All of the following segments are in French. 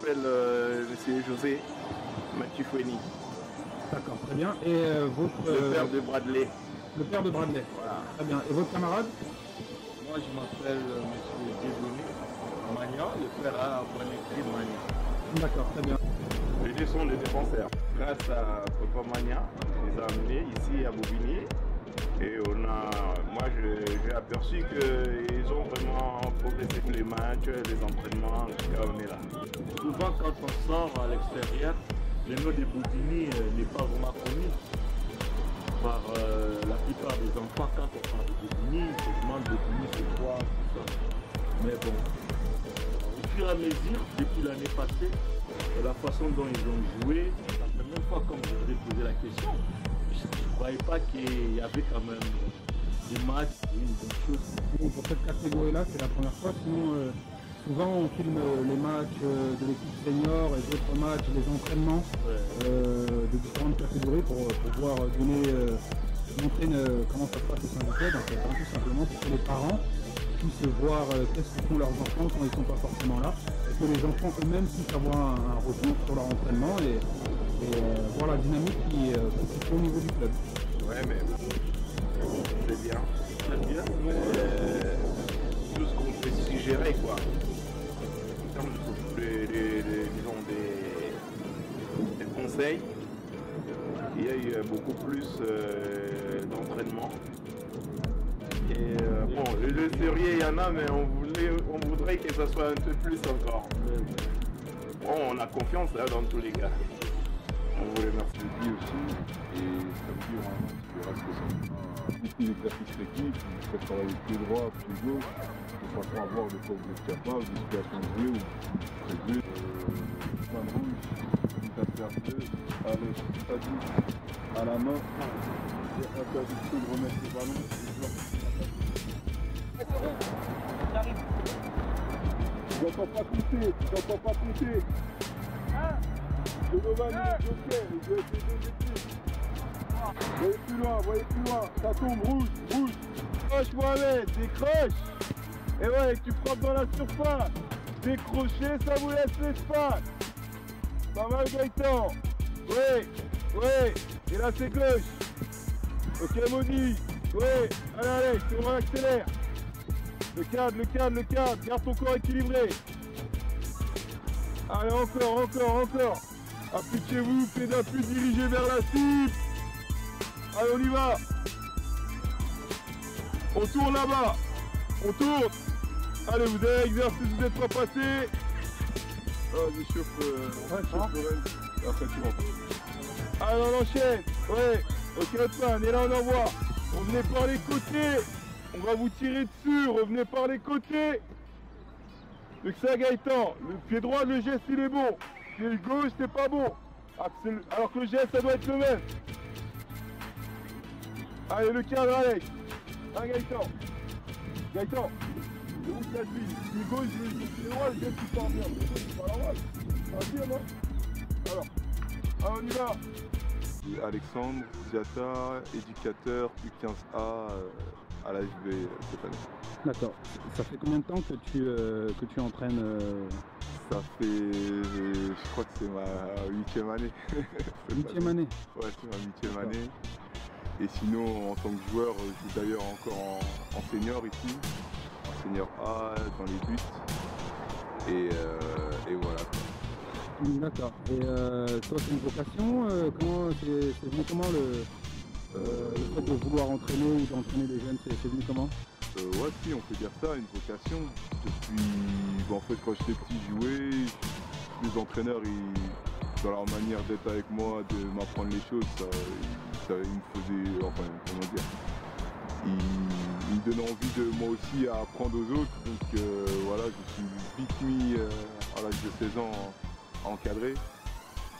m'appelle Monsieur José Matufweni. D'accord, très bien. Et votre... Le père de Bradley. Le père de Bradley. Voilà. Très bien. Et votre camarade? Moi, je m'appelle Monsieur Dieudonné Magnan, le père à Bonnetti Magnan. D'accord, très bien. Les deux sont des défenseurs. Grâce à Papa Magnan, il les a amenés ici à Bobigny. Et moi j'ai aperçu qu'ils ont vraiment progressé tous les matchs, les entraînements, en tout cas on est là. Souvent quand on sort à l'extérieur, le nom de Bobigny n'est pas vraiment connu par la plupart des enfants. Quand on parle de Bobigny, on se demande Bobigny c'est quoi, tout ça. Mais bon, au fur et à mesure, depuis l'année passée, la façon dont ils ont joué, la première fois comme je voudrais poser la question, je ne croyais pas qu'il y avait quand même des matchs, une bonne chose. Bon, pour cette catégorie-là, c'est la première fois. Sinon, souvent, on filme les matchs de l'équipe senior et d'autres matchs, les entraînements de différentes catégories pour pouvoir montrer comment ça se passe au sein du club. Tout simplement pour que les parents puissent voir qu'est-ce que font leurs enfants quand ils ne sont pas forcément là. Et que les enfants eux-mêmes puissent avoir un retour sur leur entraînement et voir la dynamique qui constitue au niveau du club. Ouais, mais c'est bien. C'est bien. Tout ce qu'on peut suggérer, quoi. En termes disons des conseils, il y a eu beaucoup plus d'entraînement. Et bon, le sérieux, il y en a, mais on voudrait que ça soit un peu plus encore. Bon, on a confiance là, dans tous les cas. On vous remercie. Je dis aussi, et samedi, tu verras ce que c'est. Ici, l'exercice technique, il faut travailler pied droit, pied gauche, de façon à voir de quoi vous êtes capable, de situation de jouer ou prévu. Point rouge, une tasse deux, allez, ça dit, à la main, et interdiction de remettre le ballon. Je n'entends pas compter, je n'entends pas compter. Le Novan, il est joker, il doit être les deux équipes. Voyez plus loin, ça tombe, rouge. Décroche Mohamed, décroche. Et ouais, tu frappes dans la surface. Décrocher, ça vous laisse l'espace. Pas mal Gaëtan. Ouais. Et là c'est gauche. Ok Maudit. Ouais, allez, c'est bon, accélère. Le cadre, garde ton corps équilibré. Allez, encore. Appliquez-vous, pédale plus dirigée vers la cible. Allez, on y va. On tourne là-bas. Allez, vous avez exercice, vous n'êtes pas passé. Ah, je chauffe après tu rentres. Allez, on enchaîne. Ouais, ok, Otman, et là on envoie. Revenez par les côtés. On va vous tirer dessus, revenez par les côtés. Le ça Gaëtan, le pied droit, le geste il est bon. Pied gauche, c'est pas bon. Alors que le geste, ça doit être le même. Allez, le cadre, Alex. Ah, Gaëtan, c'est où que la suite? Pied gauche, pied droit, le geste il part bien. Pied gauche, il part normal. Ça va bien, non? Alors, on y va. Alexandre Ziata, éducateur U15A à l'AFB cette année. D'accord. Ça fait combien de temps que tu entraînes Ça fait, je crois que c'est ma 8e année. 8e année? Ouais, c'est ma 8e année. Et sinon, en tant que joueur, je joue d'ailleurs encore en senior ici, en senior A, dans les buts. Et voilà. D'accord. Et toi, c'est une vocation comment c'est venu comment le fait de vouloir entraîner ou d'entraîner les jeunes, c'est venu comment? Ouais, si, on peut dire ça, une vocation. En fait, quand j'étais petit, je jouais. Les entraîneurs, dans leur manière d'être avec moi, de m'apprendre les choses, ils me faisaient, enfin, comment dire, ils me donnaient envie de moi aussi à apprendre aux autres. Donc voilà, je suis vite mis à l'âge de 16 ans à encadrer.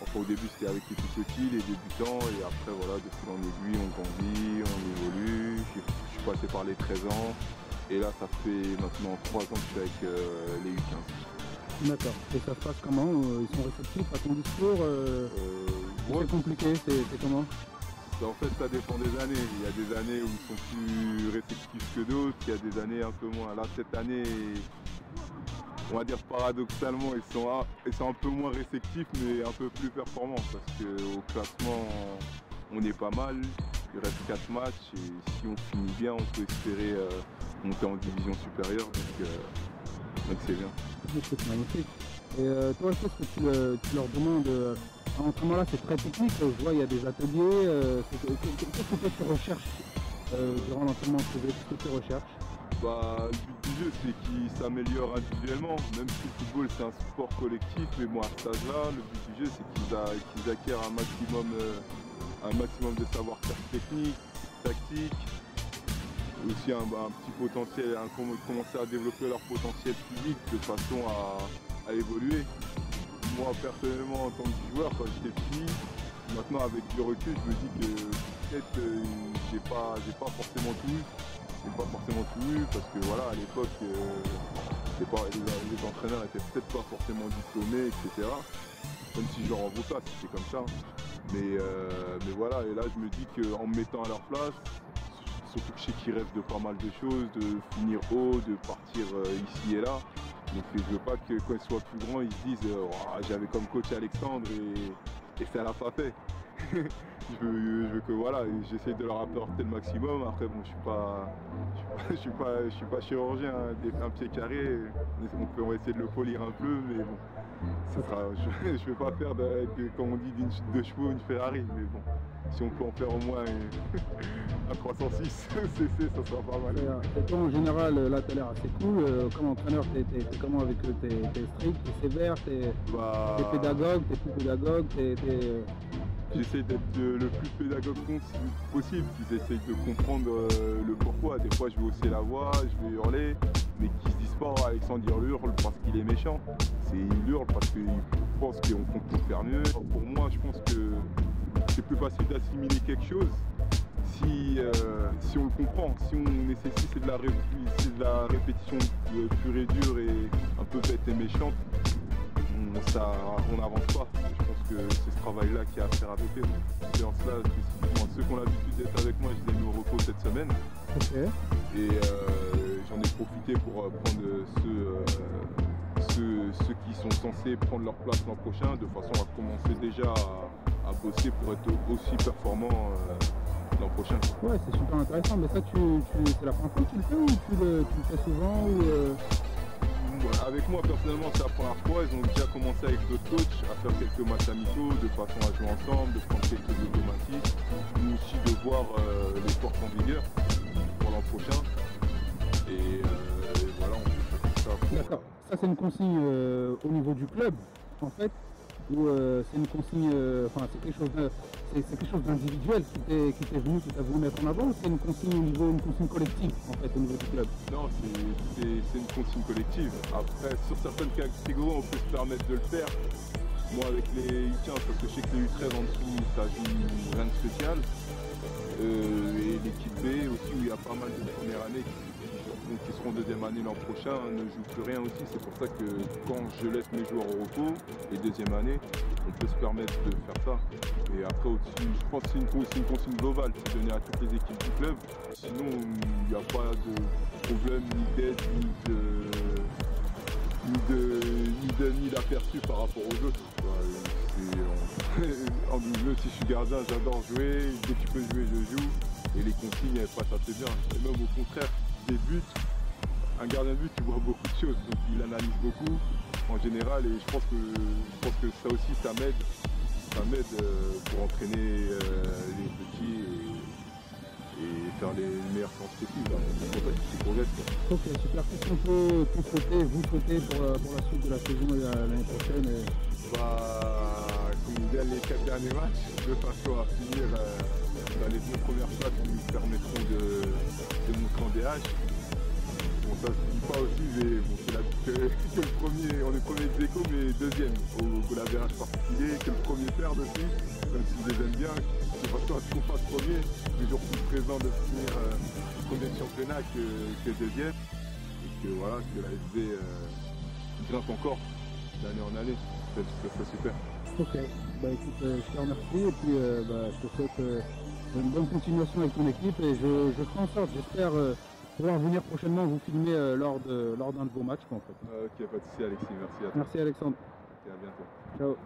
Enfin, au début, c'était avec les tout petits, les débutants, et après, voilà, de fil en aiguille, on grandit, on évolue. Je suis passé par les 13 ans, et là, ça fait maintenant 3 ans que je suis avec les U15. D'accord. Et ça se passe comment? Ils sont réceptifs à ton discours? C'est compliqué, c'est comment? En fait, ça dépend des années. Il y a des années où ils sont plus réceptifs que d'autres, il y a des années un peu moins. Là, cette année, on va dire paradoxalement, ils sont un peu moins réceptifs mais un peu plus performants parce qu'au classement on est pas mal, il reste 4 matchs et si on finit bien on peut espérer monter en division supérieure donc c'est bien. C'est magnifique. Et toi, qu'est-ce que tu leur demandes à l'entraînement là, c'est très technique, je vois il y a des ateliers, qu'est-ce que toi tu recherches durant l'entraînement privé, qu'est-ce que tu recherches? Bah, le but du jeu c'est qu'ils s'améliorent individuellement, même si le football c'est un sport collectif, mais bon à cet âge-là, le but du jeu c'est qu'ils acquièrent un maximum de savoir-faire technique, tactique, aussi un petit potentiel, commencer à développer leur potentiel physique de façon à évoluer. Moi personnellement en tant que joueur, quand j'étais petit, maintenant avec du recul, je me dis que peut-être j'ai pas forcément tout eu. J'ai pas forcément tout eu parce que voilà à l'époque les entraîneurs étaient peut-être pas forcément diplômés, etc. Même si je leur en veux pas, c'était comme ça. Mais voilà, et là je me dis qu'en me mettant à leur place, surtout que je sais qu'ils rêvent de pas mal de choses, de finir haut, de partir ici et là. Donc je veux pas que quand ils soient plus grands, ils se disent oh, j'avais comme coach Alexandre et ça l'a pas fait. je veux que voilà, j'essaie de leur apporter le maximum. Après bon, je suis pas chirurgien, hein. Un pied carré, on va essayer de le polir un peu, mais bon, je vais pas faire comme on dit deux chevaux une Ferrari, mais bon, si on peut en faire au moins un 306 cc, ça sera pas mal. Et toi en général, là tu as l'air assez cool, comme entraîneur, t'es comment avec eux? T'es strict, t'es sévère, t'es pédagogue, t'es plus pédagogue, J'essaie d'être le plus pédagogue possible, qu'ils essayent de comprendre le pourquoi. Des fois je vais hausser la voix, je vais hurler, mais qu'ils se disent pas Alexandre hurle parce qu'il est méchant. Il hurle parce qu'il pense qu'on peut faire mieux. Pour moi je pense que c'est plus facile d'assimiler quelque chose si on le comprend, si on essaie, si c'est de la répétition pure et dure et un peu bête et méchante, on n'avance pas. Je pense que c'est ce travail-là qui a à faire avec eux. Cette séance-là, spécifiquement, ceux qui ont l'habitude d'être avec moi, je les ai mis au repos cette semaine. Okay. Et j'en ai profité pour prendre ceux qui sont censés prendre leur place l'an prochain, de façon à commencer déjà à bosser pour être aussi performant l'an prochain. Ouais, c'est super intéressant, mais ça, c'est la première fois que tu le fais ou tu le fais souvent ou Avec moi personnellement c'est la première fois, ils ont déjà commencé avec d'autres coachs à faire quelques matchs amicaux de façon à jouer ensemble, de prendre quelques automatismes, mais aussi de voir les forces en vigueur pour l'an prochain. Et voilà, on fait comme ça. D'accord, ça c'est une consigne au niveau du club en fait, ou c'est une consigne, enfin c'est quelque chose d'individuel qui t'est venu, que tu as voulu mettre en avant, ou c'est une consigne collective en fait au niveau du club? Non, c'est une consigne collective. Après, sur certaines catégories, on peut se permettre de le faire. Moi, avec les U15, parce que je sais que les U13 en dessous, ça joue rien de spécial. Et l'équipe B aussi, où il y a pas mal de première année qui seront deuxième année l'an prochain, ne jouent plus rien aussi. C'est pour ça que quand je laisse mes joueurs au repos, les deuxième année, on peut se permettre de faire ça. Et après au-dessus, je pense que c'est une consigne globale, c'est donné à toutes les équipes du club. Sinon, il n'y a pas de problème ni d'aide, ni d'aperçu par rapport aux autres. En milieu, si je suis gardien, j'adore jouer, dès que tu peux jouer, je joue. Et les consignes, elles passent assez bien. Et même au contraire, des buts, un gardien de but, tu vois beaucoup de choses, donc il analyse beaucoup en général, et je pense que ça aussi, ça m'aide pour entraîner les petits et faire les meilleures séances possibles. C'est progresse. Ok, super. Qu'est-ce qu'on peut vous souhaiter pour la suite de la saison et l'année prochaine? Comme on dit, les 4 derniers matchs, de façon à finir dans les 2 premières places qui nous permettront de montrer en DH. Bon, ça se dit pas aussi, mais bon, c'est que le premier, on est premier de Zéco, mais deuxième au l'avérage particulier, que le premier perd aussi, même si je les aime bien, de façon à ce qu'on fasse premier, toujours plus présent de finir premier de championnat que deuxième, et que voilà, que la FB grimpe encore d'année en année, ça serait super. Ok, bah écoute, je te remercie et puis je te souhaite une bonne continuation avec ton équipe et je ferai en sorte, j'espère pouvoir venir prochainement vous filmer lors d'un de vos matchs, quoi, en fait. Ok, pas de souci Alexis, merci à toi. Merci Alexandre. Et à bientôt. Ciao.